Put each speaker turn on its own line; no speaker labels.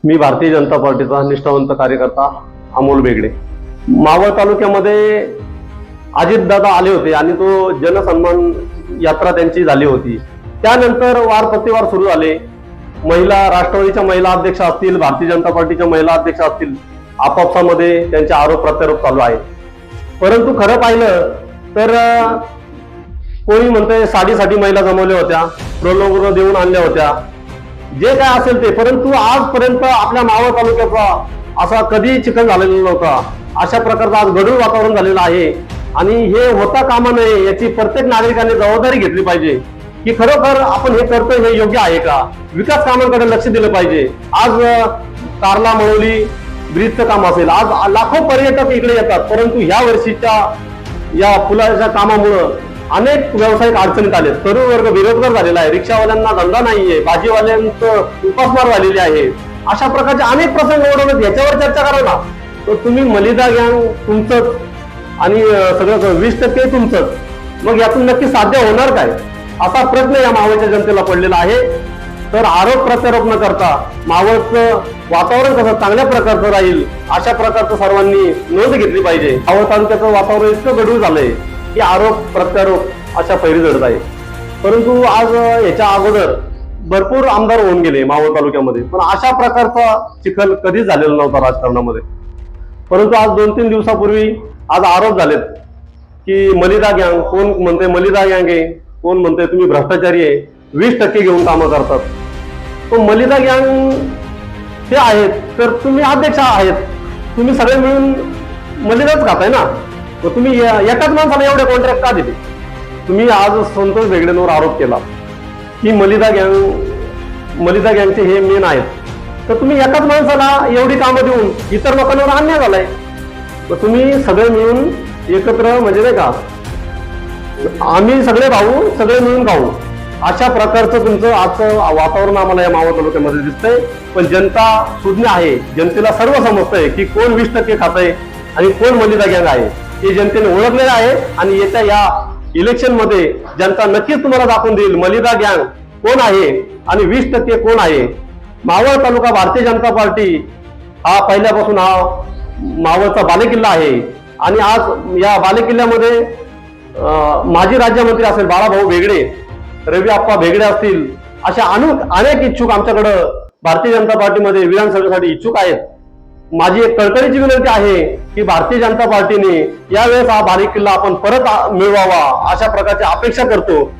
मी भारतीय जनता पार्टीचा निष्ठावंत कार्यकर्ता अमोल बेगडे। मावळ तालुक्यामध्ये अजितदादा आले होते आणि तो जनसन्मान यात्रा त्यांची झाली होती। त्यानंतर वार प्रतिवार सुरू झाले। महिला राष्ट्रवादीच्या महिला अध्यक्ष असतील, भारतीय जनता पार्टीच्या महिला अध्यक्ष असतील, आपापसामध्ये त्यांचे आरोप प्रत्यारोप चालू आहे। परंतु खरं पाहिलं तर कोणी म्हणतंय साडीसाठी महिला जमवल्या होत्या, प्रलोभन देऊन आणल्या होत्या, जे काय असेल ते, परंतु आजपर्यंत आपल्या मावळ तालुक्याचा असा कधी चिखल झालेला नव्हता। अशा प्रकारचं आज गढूळ वातावरण झालेलं आहे आणि हे होता कामा नये याची प्रत्येक नागरिकाने जबाबदारी घेतली पाहिजे की खरोखर आपण हे करतोय हे योग्य आहे का, विकास कामांकडे लक्ष दिलं पाहिजे। आज कारला मळवली ब्रिजचं काम असेल, आज लाखो पर्यटक इकडे येतात, परंतु ह्या वर्षीच्या या पुलाच्या कामामुळं अनेक व्यावसायिक अडचणीत आले। तरुण वर्ग बेरोजगार झालेला आहे, रिक्षावाल्यांना धंदा नाहीये, भाजीवाल्यांचं उपासमार झालेली आहे। अशा प्रकारचे अनेक प्रसंग ओढवत याच्यावर चर्चा करा ना। तर तुम्ही मलिदा गँग तुमचंच आणि सगळं 20% तुमचंच, मग यातून नक्की साध्य होणार काय असा प्रश्न या मावळच्या जनतेला पडलेला आहे। तर आरोप प्रत्यारोप न करता मावळचं वातावरण कसं चांगल्या प्रकारचं राहील अशा प्रकारचं सर्वांनी नोंद घेतली पाहिजे। मावळ तालुक्याचं वातावरण इतकं गढूळ झालंय की आरोप प्रत्यारोप अशा फैरी जडत आहे। परंतु आज याच्या अगोदर भरपूर आमदार होऊन गेले मावळ तालुक्यामध्ये, पण अशा प्रकारचा चिखल कधीच झालेला नव्हता राजकारणामध्ये। परंतु आज 2-3 दिवसापूर्वी आज आरोप झालेत की मलिदा गँग, कोण म्हणते मलिदा गँग आहे, कोण म्हणते तुम्ही भ्रष्टाचारी आहे, 20% घेऊन कामं करतात। तो मलिदा गँग ते आहेत तर तुम्ही अध्यक्ष आहेत, तुम्ही सगळे मिळून मलिदाच खाताय ना, तर तुम्ही एकाच माणसाला एवढे कॉन्ट्रॅक्ट का दिले? तुम्ही आज संतोष बेगडेंवर आरोप केला की मलिदा गँगचे हे मेन आहेत, तर तुम्ही एकाच माणसाला एवढी कामं देऊन इतर लोकांवर अन्याय झालाय। तर तुम्ही सगळे मिळून एकत्र म्हणजे नाही का, आम्ही सगळे भाऊ सगळे मिळून खाऊ, अशा प्रकारचं तुमचं आजचं वातावरण आम्हाला या मावळ तालुक्यामध्ये दिसतंय। पण जनता सुज्ञ आहे, जनतेला सर्व समजतंय की कोण 20% खातंय आणि कोण मलिदा गँग आहे, हे जनतेने ओळखलेलं आहे। आणि येत्या या इलेक्शन मध्ये जनता नक्कीच तुम्हाला दाखवून देईल मलिदा गँग कोण आहे आणि 20% कोण आहे। मावळ तालुका भारतीय जनता पार्टी हा पहिल्यापासून हा मावळचा बालेकिल्ला आहे आणि आज या बालेकिल्ल्यामध्ये माजी राज्यमंत्री असेल बाळाभाऊ बेगडे, रवी आप्पा बेगडे असतील, अशा अनेक इच्छुक आमच्याकडं भारतीय जनता पार्टीमध्ये विधानसभेसाठी इच्छुक आहेत। माझी एक कळकळीची विनंती आहे की भारतीय जनता पार्टीने यावेळेस हा बालेकिल्ला आपण परत मिळवावा अशा प्रकारची अपेक्षा करतो।